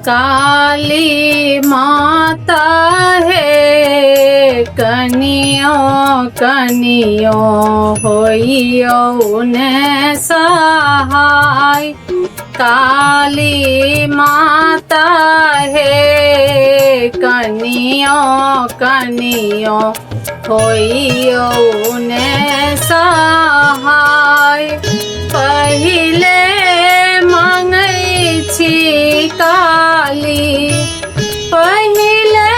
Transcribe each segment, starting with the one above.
काली माता है कनियो कनियो होइयो ने सहाय। काली माता है कनियो कनियो होइयो ने सहाय। पहिले मांगै छी काली, पहिले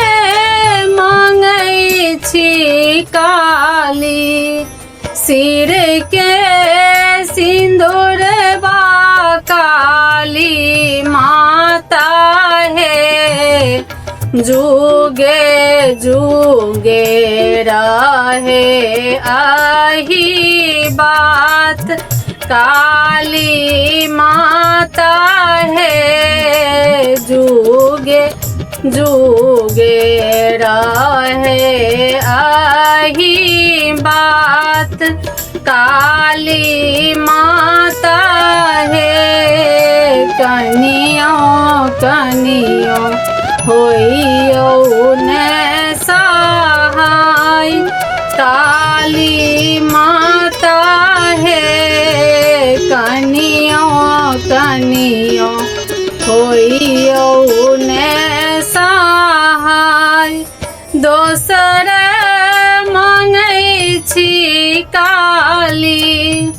मांगै छी काली, सिर के सिंदूर बा काली माता है। जुगे जुगे रहे आही बात, काली माता है। जुगे जुगे रहे आही बात, काली माता है। कनियो कनियो होइयो ने सहाय। काली माता है कनियो कनियो होइयो ने सहाय। दोसर मांगै छी काली,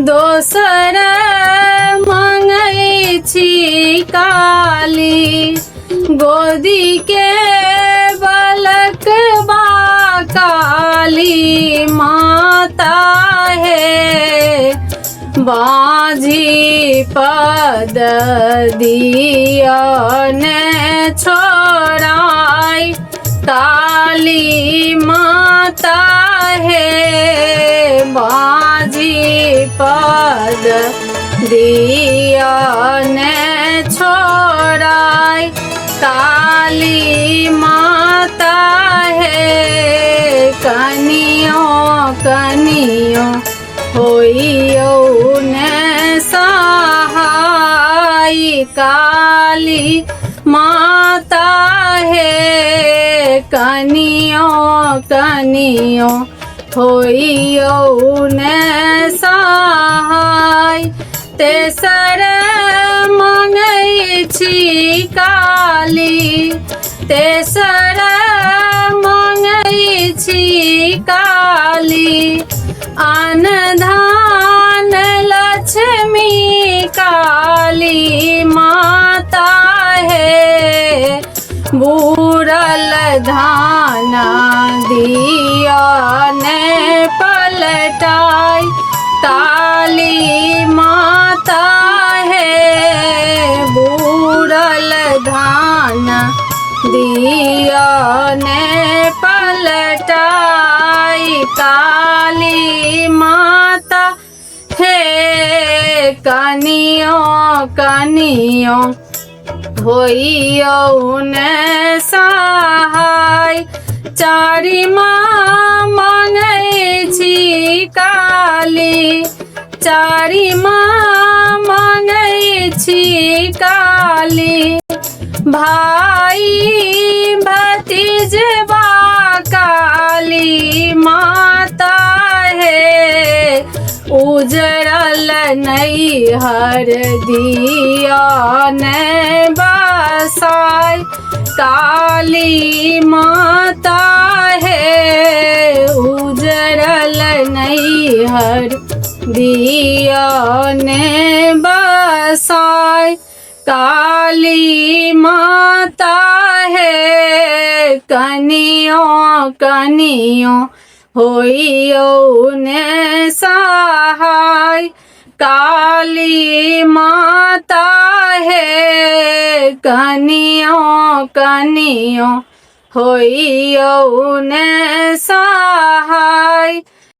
दोसर मांगै छी काली, गोदी के बालक बा काली माता है। बाझी पद दिया ने छोड़ाई, काली माता है। बाझी पद दिया ने छोड़ाई, काली माता है। कनियो कनियो होइयो ने सहाय। काली माता है कनियो कनियो होइयो ने सहाय। तेसर मांगै छी काली, तेसर मांगै छी काली, अन्न धान लक्ष्मी काली माता है। बूढ़ल धान दिया ने पलटाई, काली माता है। बूढ़ल धान दिया ने पलटाई, काली माता है। कनियो कनियो होइयो ने सहाय। चारि माँ मांगै छी काली, चारि माँ मांगै छी काली, भाई भतीजबा काली माता है। उजड़ल नैहर दिया ने बसाय, काली माता है। उजड़ल नैहर दिया ने बसाय, काली माता है। कनियो कनियो होइयो ने सहाय, काली माता है। कनियो कनियो होइयो ने सहाय।